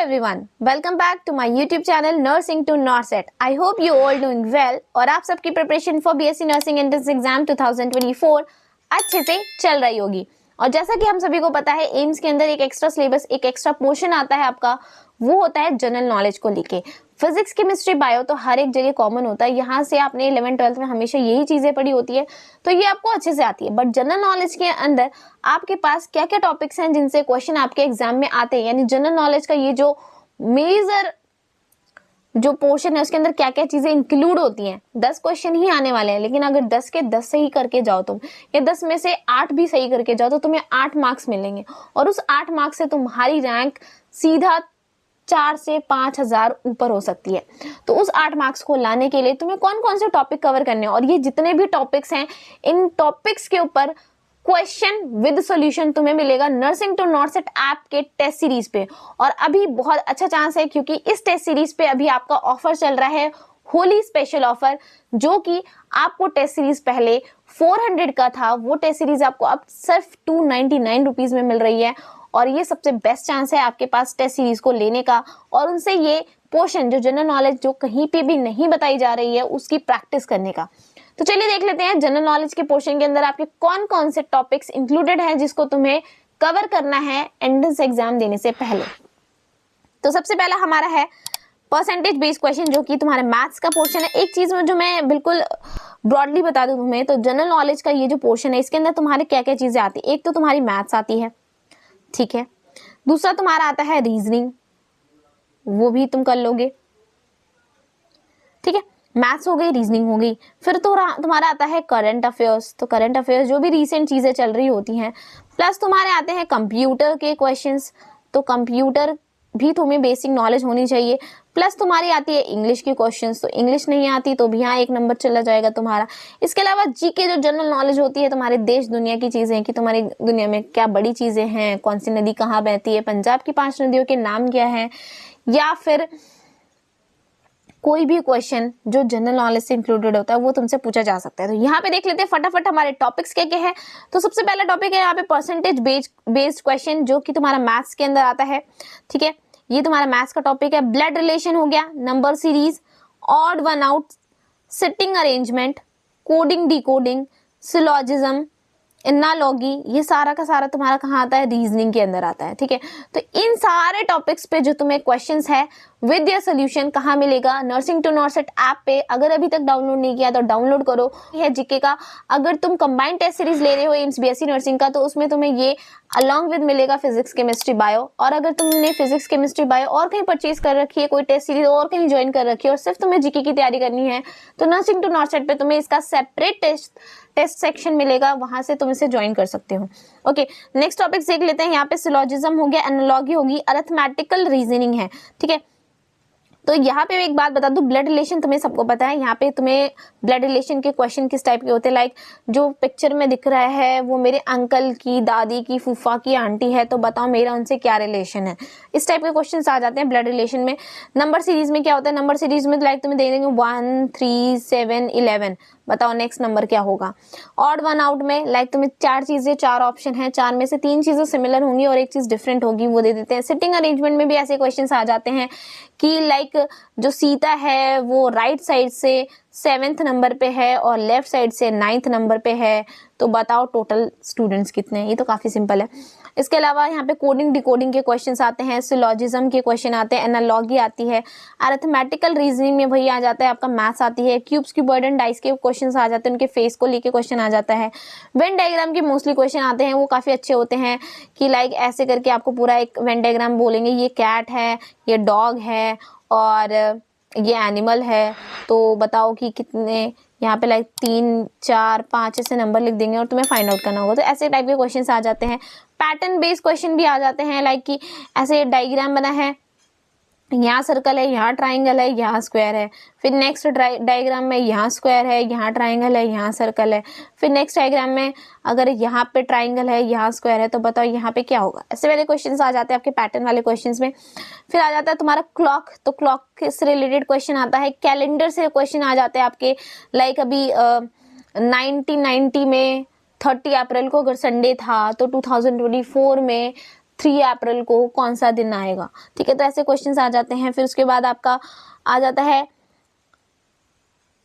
everyone, welcome back to my YouTube channel Nursing to Norset. I hope you all doing well और आप सबकी preparation for BSc nursing entrance exam 2024 अच्छे से चल रही होगी। और जैसा कि हम सभी को पता है, एम्स के अंदर एक एक्स्ट्रा सिलेबस, एक एक्स्ट्रा पोर्शन आता है आपका, वो होता है जनरल नॉलेज को लेके। फिजिक्स, केमिस्ट्री, बायो तो हर एक जगह कॉमन होता है। यहाँ से आपने 11th-12th में हमेशा यही चीजें पढ़ी होती है, तो ये आपको अच्छे से आती है। बट जनरल नॉलेज के अंदर आपके पास क्या क्या टॉपिक्स हैं जिनसे क्वेश्चन आपके एग्जाम में आते हैं, यानी जनरल नॉलेज का ये जो मेजर जो पोर्शन है उसके अंदर क्या क्या चीजें इंक्लूड होती हैं। 10 क्वेश्चन ही आने वाले हैं, लेकिन अगर 10 के 10 सही करके जाओ तुम, या 10 में से 8 भी सही करके जाओ, तो तुम्हें 8 मार्क्स मिलेंगे। और उस 8 मार्क्स से तुम्हारी रैंक सीधा 4 से 5,000 ऊपर हो सकती है। तो उस 8 मार्क्स को लाने के लिए तुम्हें कौन कौन से टॉपिक कवर करने हैं, और ये जितने भी टॉपिक्स हैं, इन टॉपिक्स के ऊपर क्वेश्चन विद सॉल्यूशन तुम्हें मिलेगा नर्सिंग टू नॉर्सेट ऐप के टेस्ट सीरीज पे। और अभी बहुत अच्छा चांस है, क्योंकि इस टेस्ट सीरीज पे अभी आपका ऑफर चल रहा है, होली स्पेशल ऑफर, जो कि आपको टेस्ट सीरीज पहले 400 का था, वो टेस्ट सीरीज आपको अब सिर्फ 299 रुपीज में मिल रही है। और ये सबसे बेस्ट चांस है आपके पास टेस्ट सीरीज को लेने का, और उनसे ये पोर्शन जो जनरल नॉलेज जो कहीं पे भी नहीं बताई जा रही है उसकी प्रैक्टिस करने का। तो चलिए देख लेते हैं जनरल नॉलेज के पोर्शन के अंदर आपके कौन कौन से टॉपिक्स इंक्लूडेड हैं जिसको तुम्हें कवर करना है एंट्रेंस एग्जाम देने से पहले। तो सबसे पहला हमारा है परसेंटेज बेस्ड क्वेश्चन, जो कि तुम्हारे मैथ्स का पोर्शन है। एक चीज में जो मैं बिल्कुल ब्रॉडली बता दूं तुम्हें, तो जनरल नॉलेज का ये जो पोर्शन है इसके अंदर तुम्हारे क्या क्या चीजें आती है। एक तो तुम्हारी मैथ्स आती है, ठीक है। दूसरा तुम्हारा आता है रीजनिंग, वो भी तुम कर लोगे, ठीक है। मैथ्स हो गई, रीजनिंग हो गई। फिर तो तुम्हारा आता है करंट अफेयर्स, तो करंट अफेयर्स जो भी रीसेंट चीजें चल रही होती हैं। प्लस तुम्हारे आते हैं कंप्यूटर के क्वेश्चंस, तो कंप्यूटर भी तुम्हें बेसिक नॉलेज होनी चाहिए। प्लस तुम्हारी आती है इंग्लिश की क्वेश्चंस, तो इंग्लिश नहीं आती तो भी यहाँ 1 नंबर चला जाएगा तुम्हारा। इसके अलावा जीके जो जनरल नॉलेज होती है, तुम्हारे देश दुनिया की चीजें, कि तुम्हारी दुनिया में क्या बड़ी चीजें हैं, कौन सी नदी कहाँ बहती है, पंजाब की 5 नदियों के नाम क्या है, या फिर कोई भी क्वेश्चन जो जनरल नॉलेज से इंक्लूडेड होता है वो तुमसे पूछा जा सकता है। तो यहाँ पे देख लेते हैं फटाफट हमारे टॉपिक्स क्या क्या है। तो सबसे पहला टॉपिक है यहाँ पे परसेंटेज बेस्ड क्वेश्चन, जो कि तुम्हारा मैथ्स के अंदर आता है, ठीक है। ये तुम्हारा मैथ्स का टॉपिक है। ब्लड रिलेशन हो गया, number series, odd one out, sitting arrangement, coding decoding, syllogism, analogy, ये सारा का सारा तुम्हारा कहाँ आता है, रीजनिंग के अंदर आता है, ठीक है। तो इन सारे टॉपिक्स पे जो तुम्हें क्वेश्चंस है विद योर सोल्यूशन कहाँ मिलेगा, नर्सिंग टू नॉर्सेट ऐप पे। अगर अभी तक डाउनलोड नहीं किया तो डाउनलोड करो। ये है जीके का। अगर तुम कंबाइंड टेस्ट सीरीज ले रहे हो एम्स बीएससी नर्सिंग का, तो उसमें तुम्हें ये अलॉन्ग विद मिलेगा फिजिक्स, केमिस्ट्री, बायो। और अगर तुमने फिजिक्स, केमिस्ट्री, बायो और कहीं परचेज कर रखी है, कोई टेस्ट सीरीज और कहीं ज्वाइन कर रखी है, और सिर्फ तुम्हें जीके की तैयारी करनी है, तो नर्सिंग टू नॉर्सेट पे तुम्हें इसका सेपरेट टेस्ट सेक्शन मिलेगा, वहां से तुम इसे ज्वाइन कर सकते हो। ओके, नेक्स्ट टॉपिक देख लेते हैं। यहाँ पे सिलॉजिज्म हो गया, एनालॉगी होगी, अरिथमेटिकल रीजनिंग है, ठीक है। तो यहाँ पे एक बात बता दूं, ब्लड रिलेशन तुम्हें सबको पता है। यहाँ पे तुम्हें ब्लड रिलेशन के क्वेश्चन किस टाइप के होते हैं, लाइक जो पिक्चर में दिख रहा है वो मेरे अंकल की, दादी की, फूफा की, आंटी है, तो बताओ मेरा उनसे क्या रिलेशन है। इस टाइप के क्वेश्चन आ जाते हैं ब्लड रिलेशन में। नंबर सीरीज में क्या होता है, नंबर सीरीज में लाइक तुम्हें दे देंगे 1, 3, 7, 11, बताओ नेक्स्ट नंबर क्या होगा। ऑड वन आउट में लाइक तुम्हें 4 चीजें, 4 ऑप्शन है, 4 में से 3 चीजें सिमिलर होंगी और 1 चीज डिफरेंट होगी, वो दे देते हैं। सिटिंग अरेंजमेंट में भी ऐसे क्वेश्चंस आ जाते हैं कि लाइक जो सीता है वो राइट साइड से 7th नंबर पे है और लेफ्ट साइड से 9th नंबर पे है, तो बताओ टोटल स्टूडेंट्स कितने हैं। ये तो काफी सिंपल है। इसके अलावा यहाँ पे कोडिंग डिकोडिंग के क्वेश्चंस आते हैं, सिलॉजिज्म के क्वेश्चन आते हैं, एनालॉगी आती है, अरिथमेटिकल रीजनिंग में वही आ जाता है आपका, मैथ्स आती है, क्यूब्स, क्यूबॉइड एंड डाइस के क्वेश्चंस आ जाते हैं, उनके फेस को लेके क्वेश्चन आ जाता है। वेन डायग्राम के मोस्टली क्वेश्चन आते हैं, वो काफी अच्छे होते हैं कि लाइक ऐसे करके आपको पूरा एक वेन डायग्राम बोलेंगे, ये कैट है, ये डॉग है और ये एनिमल है, तो बताओ कि कितने, यहाँ पे लाइक 3, 4, 5 ऐसे नंबर लिख देंगे और तुम्हें फाइंड आउट करना होगा। तो ऐसे टाइप के क्वेश्चंस आ जाते हैं। पैटर्न बेस्ड क्वेश्चन भी आ जाते हैं, लाइक कि ऐसे डायग्राम बना है, यहाँ सर्कल है, यहाँ ट्राइंगल है, यहाँ स्क्वायर है, फिर नेक्स्ट डायग्राम में यहाँ स्क्वायर है, यहाँ ट्राइंगल है, यहाँ सर्कल है, फिर नेक्स्ट डायग्राम में अगर यहाँ पे ट्राइंगल है, यहाँ स्क्वायर है, तो बताओ यहाँ पे क्या होगा। ऐसे वाले क्वेश्चंस आ जाते हैं आपके पैटर्न वाले क्वेश्चंस में। फिर आ जाता है तुम्हारा क्लॉक, तो क्लॉक से रिलेटेड क्वेश्चन आता है। कैलेंडर से क्वेश्चन आ जाते हैं आपके, लाइक अभी 1990 में 30 अप्रैल को अगर संडे था, तो 2024 में 3 अप्रैल को कौन सा दिन आएगा, ठीक है। तो ऐसे क्वेश्चंस आ जाते हैं। फिर उसके बाद आपका आ जाता है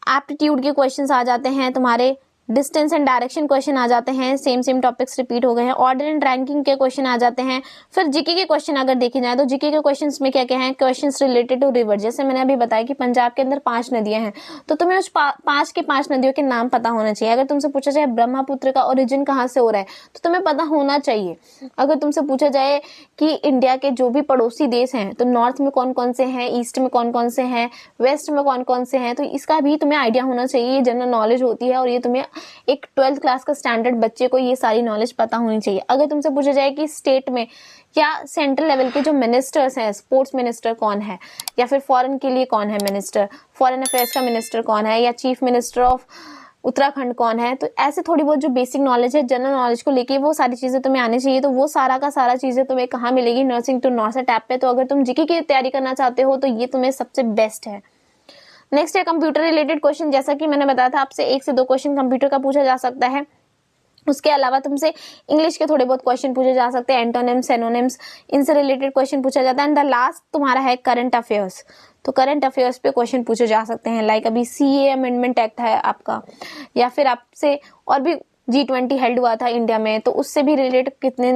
एप्टीट्यूड के क्वेश्चंस आ जाते हैं, तुम्हारे डिस्टेंस एंड डायरेक्शन क्वेश्चन आ जाते हैं, सेम टॉपिक्स रिपीट हो गए हैं। ऑर्डर एंड रैंकिंग के क्वेश्चन आ जाते हैं। फिर जीके के क्वेश्चन अगर देखे जाए तो जीके के क्वेश्चंस में क्या क्या है, क्वेश्चंस रिलेटेड टू रिवर। जैसे मैंने अभी बताया कि पंजाब के अंदर 5 नदियां हैं, तो तुम्हें उस 5 के 5 नदियों के नाम पता होना चाहिए। अगर तुमसे पूछा जाए ब्रह्मपुत्र का ओरिजिन कहाँ से हो रहा है, तो तुम्हें पता होना चाहिए। अगर तुमसे पूछा जाए कि इंडिया के जो भी पड़ोसी देश हैं, तो नॉर्थ में कौन कौन से हैं, ईस्ट में कौन कौन से हैं, वेस्ट में कौन कौन से हैं, तो इसका भी तुम्हें आइडिया होना चाहिए। ये जनरल नॉलेज होती है और ये तुम्हें एक 12th क्लास का स्टैंडर्ड बच्चे को ये सारी नॉलेज पता होनी चाहिए। अगर तुमसे पूछा जाए कि स्टेट में या सेंट्रल लेवल के जो मिनिस्टर्स हैं, स्पोर्ट्स मिनिस्टर कौन है, या फिर फॉरेन के लिए कौन है मिनिस्टर, फॉरेन अफेयर्स का मिनिस्टर कौन है, या चीफ मिनिस्टर ऑफ उत्तराखंड कौन है, तो ऐसे थोड़ी बहुत जो बेसिक नॉलेज है जनरल नॉलेज को लेके, वो सारी चीजें तुम्हें आनी चाहिए। तो वो सारा का सारा चीजें तुम्हें कहाँ मिलेगी, नर्सिंग टू नॉर्सेट ऐप पे। तो अगर तुम जीके की तैयारी करना चाहते हो तो ये तुम्हें सबसे बेस्ट है। नेक्स्ट है कंप्यूटर रिलेटेड क्वेश्चन। जैसा कि मैंने बताया था, आपसे 1 से 2 क्वेश्चन कंप्यूटर का पूछा जा सकता है। उसके अलावा तुमसे इंग्लिश के थोड़े बहुत क्वेश्चन पूछे जा सकते हैं, एंटोनिम्स, सिनोनिम्स, इनसे रिलेटेड क्वेश्चन पूछा जाता है। एंड द लास्ट तुम्हारा है करंट अफेयर्स। तो करंट अफेयर्स पे क्वेश्चन पूछे जा सकते हैं, लाइक अभी सीए अमेंडमेंट एक्ट है आपका, या फिर आपसे और भी G20 हेल्ड हुआ था इंडिया में, तो उससे भी रिलेटेड कितने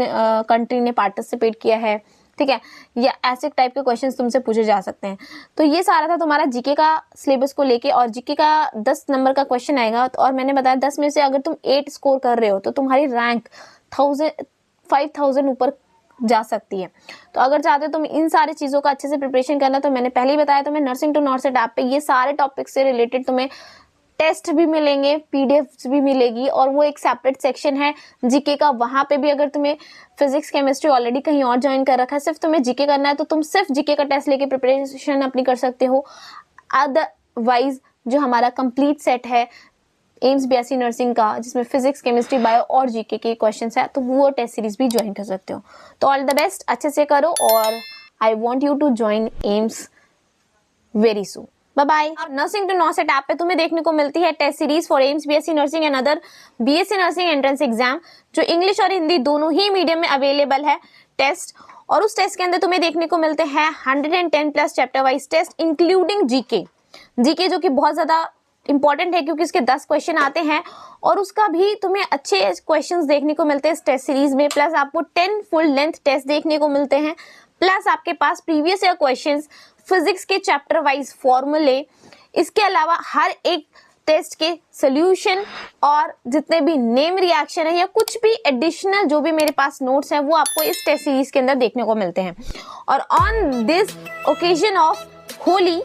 कंट्री ने पार्टिसिपेट किया है, ठीक है, या ऐसे टाइप के क्वेश्चंस तुमसे पूछे जा सकते हैं। तो ये सारा था तुम्हारा जीके का सिलेबस को लेके। और जीके का 10 नंबर का क्वेश्चन आएगा, और मैंने बताया 10 में से अगर तुम 8 स्कोर कर रहे हो तो तुम्हारी रैंक 5000 ऊपर जा सकती है। तो अगर चाहते हो तुम इन सारी चीजों का अच्छे से प्रिपरेशन करना, तो मैंने पहले ही बताया तुम्हें नर्सिंग टू नॉर्सेट ऐप पे ये सारे टॉपिक से रिलेटेड तुम्हें टेस्ट भी मिलेंगे, पीडीएफ भी मिलेगी, और वो एक सेपरेट सेक्शन है जीके का। वहां पे भी अगर तुम्हें फिजिक्स केमिस्ट्री ऑलरेडी कहीं और ज्वाइन कर रखा है, सिर्फ तुम्हें जीके करना है, तो तुम सिर्फ जीके का टेस्ट लेके प्रिपरेशन अपनी कर सकते हो। अदरवाइज जो हमारा कंप्लीट सेट है एम्स बीएससी नर्सिंग का, जिसमें फिजिक्स केमिस्ट्री बायो और जीके के क्वेश्चंस है, तो वो टेस्ट सीरीज भी ज्वाइन कर सकते हो। तो ऑल द बेस्ट, अच्छे से करो, और I want you to join AIIMS very soon. Bye bye. Nursing to NORCET app पे तुम्हें देखने को मिलती है test series for AIIMS BSc nursing and other BSc nursing entrance exam, जो इंग्लिश और हिंदी दोनों ही मीडियम में अवेलेबल है टेस्ट। और उस टेस्ट के अंदर तुम्हें देखने को मिलते हैं 110+ chapter wise test including GK, जो कि बहुत ज्यादा इंपॉर्टेंट है क्योंकि इसके 10 क्वेश्चन आते हैं, और उसका भी तुम्हें अच्छे क्वेश्चंस देखने को मिलते हैं इस टेस्ट सीरीज में। प्लस आपको 10 फुल लेंथ टेस्ट देखने को मिलते हैं, प्लस आपके पास प्रीवियस ईयर क्वेश्चंस, फिजिक्स के चैप्टर वाइज फॉर्मूले, इसके अलावा हर एक टेस्ट के सोल्यूशन, और जितने भी नेम रिएक्शन है या कुछ भी एडिशनल जो भी मेरे पास नोट्स हैं, वो आपको इस टेस्ट सीरीज के अंदर देखने को मिलते हैं। और on this occasion of Holi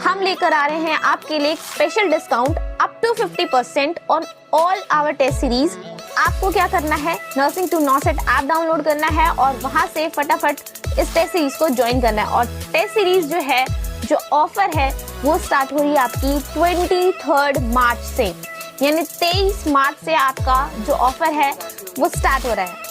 हम लेकर आ रहे हैं आपके लिए एक special discount up to 50% on all our test series. आपको क्या करना है, nursing to NORCET app download करना है और वहां से फटाफट इस टेस्ट सीरीज को ज्वाइन करना है। और टेस्ट सीरीज जो है, जो ऑफर है, वो स्टार्ट हो रही है आपकी 23 मार्च से, यानी 23 मार्च से आपका जो ऑफर है वो स्टार्ट हो रहा है।